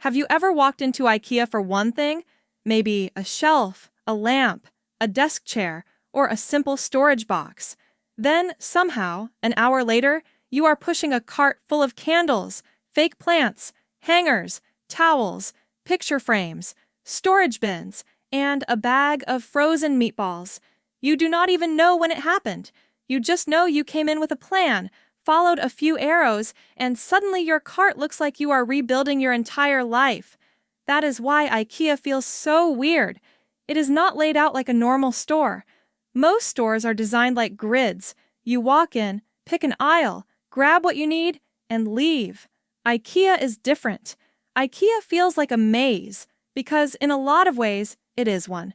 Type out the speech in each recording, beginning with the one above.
Have you ever walked into IKEA for one thing? Maybe a shelf, a lamp, a desk chair, or a simple storage box. Then, somehow, an hour later, you are pushing a cart full of candles, fake plants, hangers, towels, picture frames, storage bins, and a bag of frozen meatballs. You do not even know when it happened. You just know you came in with a plan, followed a few arrows, and suddenly your cart looks like you are rebuilding your entire life. That is why IKEA feels so weird. It is not laid out like a normal store. Most stores are designed like grids. You walk in, pick an aisle, grab what you need, and leave. IKEA is different. IKEA feels like a maze, because in a lot of ways, it is one.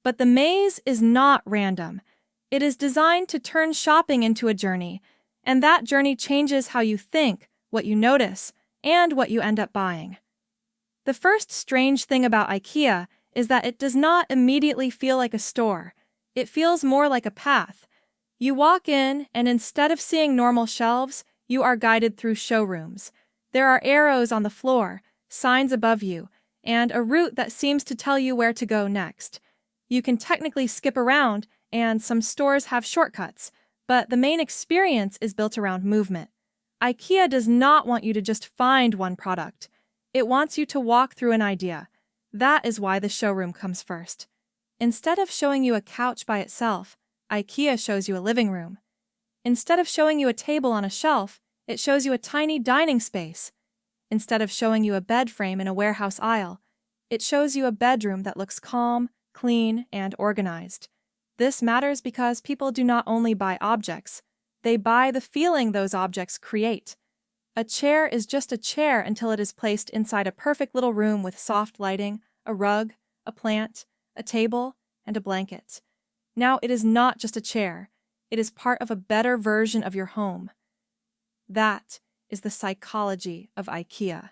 But the maze is not random. It is designed to turn shopping into a journey, and that journey changes how you think, what you notice, and what you end up buying. The first strange thing about IKEA is that it does not immediately feel like a store. It feels more like a path. You walk in, and instead of seeing normal shelves, you are guided through showrooms. There are arrows on the floor, signs above you, and a route that seems to tell you where to go next. You can technically skip around, and some stores have shortcuts, but the main experience is built around movement. IKEA does not want you to just find one product. It wants you to walk through an idea. That is why the showroom comes first. Instead of showing you a couch by itself, IKEA shows you a living room. Instead of showing you a table on a shelf, it shows you a tiny dining space. Instead of showing you a bed frame in a warehouse aisle, it shows you a bedroom that looks calm, clean, and organized. This matters because people do not only buy objects, they buy the feeling those objects create. A chair is just a chair until it is placed inside a perfect little room with soft lighting, a rug, a plant, a table, and a blanket. Now it is not just a chair, it is part of a better version of your home. That is the psychology of IKEA.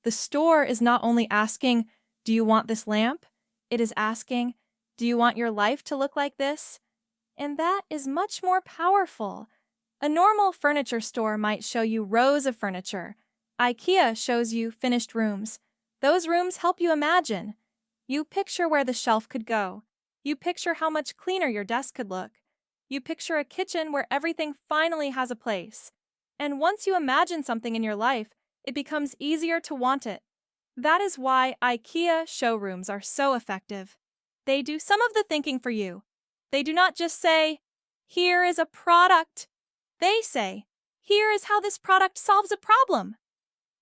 The store is not only asking, "Do you want this lamp?" It is asking, "Do you want your life to look like this?" And that is much more powerful. A normal furniture store might show you rows of furniture. IKEA shows you finished rooms. Those rooms help you imagine. You picture where the shelf could go. You picture how much cleaner your desk could look. You picture a kitchen where everything finally has a place. And once you imagine something in your life, it becomes easier to want it. That is why IKEA showrooms are so effective. They do some of the thinking for you. They do not just say, "Here is a product." They say, "Here is how this product solves a problem."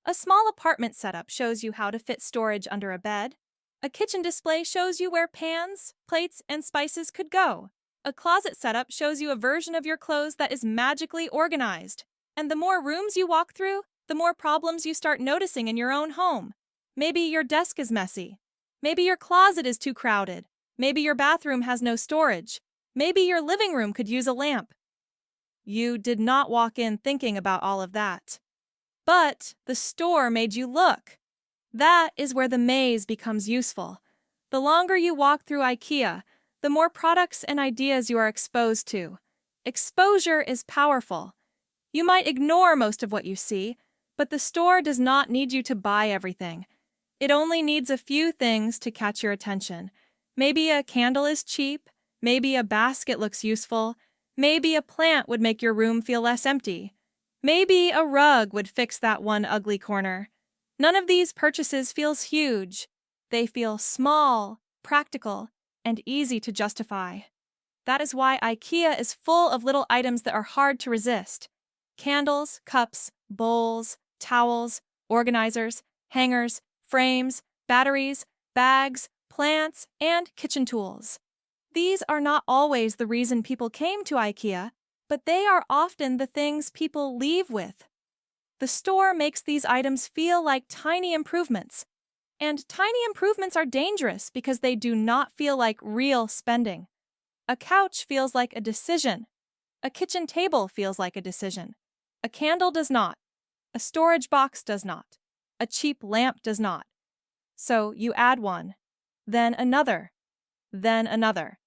A small apartment setup shows you how to fit storage under a bed. A kitchen display shows you where pans, plates, and spices could go. A closet setup shows you a version of your clothes that is magically organized. And the more rooms you walk through, the more problems you start noticing in your own home. Maybe your desk is messy. Maybe your closet is too crowded. Maybe your bathroom has no storage. Maybe your living room could use a lamp. You did not walk in thinking about all of that. But the store made you look. That is where the maze becomes useful. The longer you walk through IKEA, the more products and ideas you are exposed to. Exposure is powerful. You might ignore most of what you see, but the store does not need you to buy everything. It only needs a few things to catch your attention. Maybe a candle is cheap, maybe a basket looks useful, maybe a plant would make your room feel less empty. Maybe a rug would fix that one ugly corner. None of these purchases feels huge. They feel small, practical, and easy to justify. That is why IKEA is full of little items that are hard to resist. Candles, cups, bowls, towels, organizers, hangers, frames, batteries, bags, plants, and kitchen tools. These are not always the reason people came to IKEA, but they are often the things people leave with. The store makes these items feel like tiny improvements. And tiny improvements are dangerous because they do not feel like real spending. A couch feels like a decision. A kitchen table feels like a decision. A candle does not. A storage box does not. A cheap lamp does not. So you add one, then another, then another.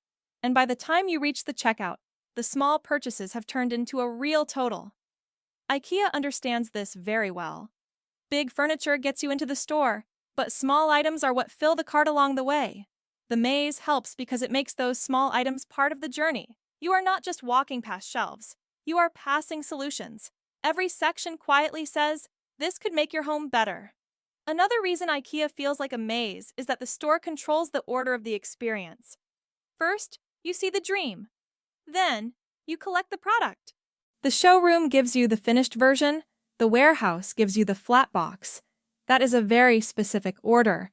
And by the time you reach the checkout, the small purchases have turned into a real total. IKEA understands this very well. Big furniture gets you into the store. But small items are what fill the cart along the way. The maze helps because it makes those small items part of the journey. You are not just walking past shelves, you are passing solutions. Every section quietly says, "This could make your home better." Another reason IKEA feels like a maze is that the store controls the order of the experience. First, you see the dream. Then, you collect the product. The showroom gives you the finished version, the warehouse gives you the flat box. That is a very specific order.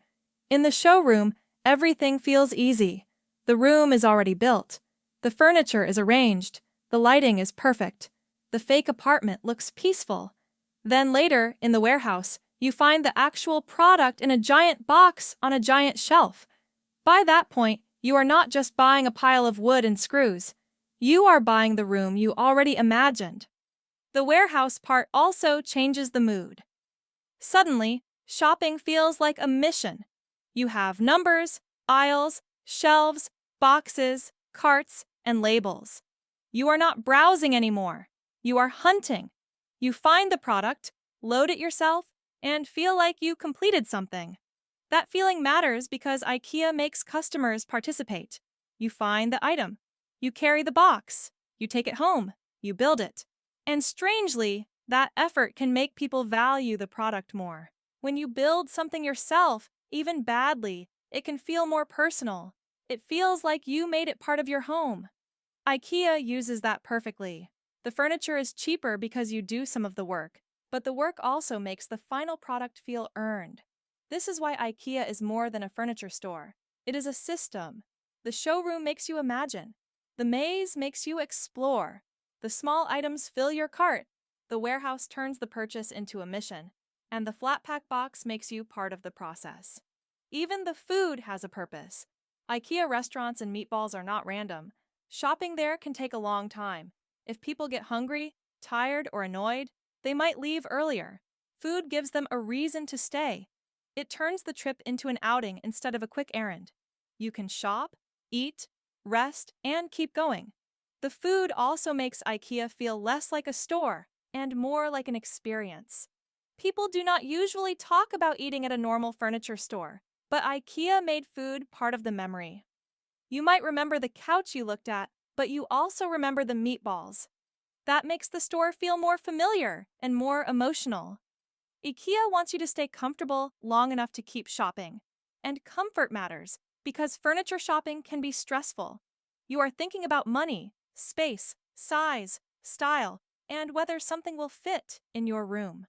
In the showroom, everything feels easy. The room is already built. The furniture is arranged. The lighting is perfect. The fake apartment looks peaceful. Then later, in the warehouse, you find the actual product in a giant box on a giant shelf. By that point, you are not just buying a pile of wood and screws. You are buying the room you already imagined. The warehouse part also changes the mood. Suddenly, shopping feels like a mission. You have numbers, aisles, shelves, boxes, carts, and labels. You are not browsing anymore. You are hunting. You find the product, load it yourself, and feel like you completed something. That feeling matters because IKEA makes customers participate. You find the item. You carry the box. You take it home. You build it. And strangely, that effort can make people value the product more. When you build something yourself, even badly, it can feel more personal. It feels like you made it part of your home. IKEA uses that perfectly. The furniture is cheaper because you do some of the work, but the work also makes the final product feel earned. This is why IKEA is more than a furniture store. It is a system. The showroom makes you imagine. The maze makes you explore. The small items fill your cart. The warehouse turns the purchase into a mission. And the flat pack box makes you part of the process. Even the food has a purpose. IKEA restaurants and meatballs are not random. Shopping there can take a long time. If people get hungry, tired, or annoyed, they might leave earlier. Food gives them a reason to stay. It turns the trip into an outing instead of a quick errand. You can shop, eat, rest, and keep going. The food also makes IKEA feel less like a store and more like an experience. People do not usually talk about eating at a normal furniture store, but IKEA made food part of the memory. You might remember the couch you looked at, but you also remember the meatballs. That makes the store feel more familiar and more emotional. IKEA wants you to stay comfortable long enough to keep shopping. And comfort matters, because furniture shopping can be stressful. You are thinking about money, space, size, style, and whether something will fit in your room.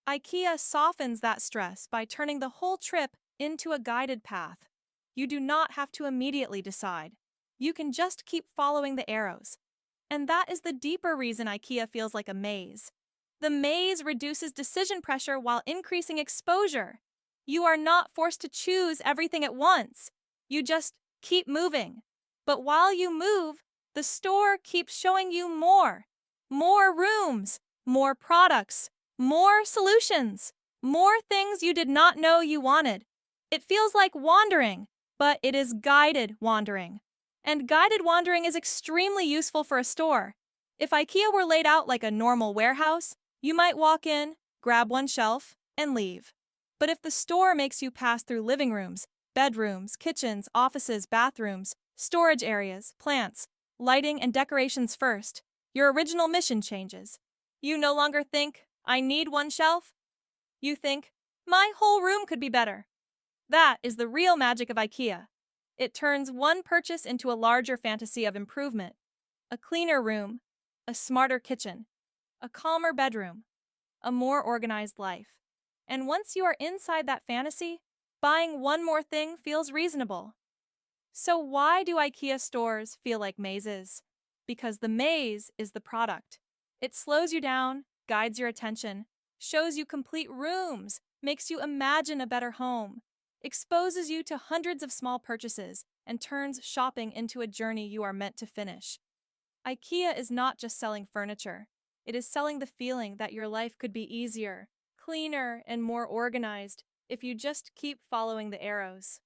IKEA softens that stress by turning the whole trip into a guided path. You do not have to immediately decide. You can just keep following the arrows. And that is the deeper reason IKEA feels like a maze. The maze reduces decision pressure while increasing exposure. You are not forced to choose everything at once. You just keep moving. But while you move, the store keeps showing you more. More rooms, more products, more solutions, more things you did not know you wanted. It feels like wandering, but it is guided wandering. And guided wandering is extremely useful for a store. If IKEA were laid out like a normal warehouse, you might walk in, grab one shelf, and leave. But if the store makes you pass through living rooms, bedrooms, kitchens, offices, bathrooms, storage areas, plants, lighting, and decorations first, your original mission changes. You no longer think, "I need one shelf." You think, "My whole room could be better." That is the real magic of IKEA. It turns one purchase into a larger fantasy of improvement. A cleaner room, a smarter kitchen, a calmer bedroom, a more organized life. And once you are inside that fantasy, buying one more thing feels reasonable. So why do IKEA stores feel like mazes? Because the maze is the product. It slows you down, guides your attention, shows you complete rooms, makes you imagine a better home, exposes you to hundreds of small purchases, and turns shopping into a journey you are meant to finish. IKEA is not just selling furniture. It is selling the feeling that your life could be easier, cleaner, and more organized if you just keep following the arrows.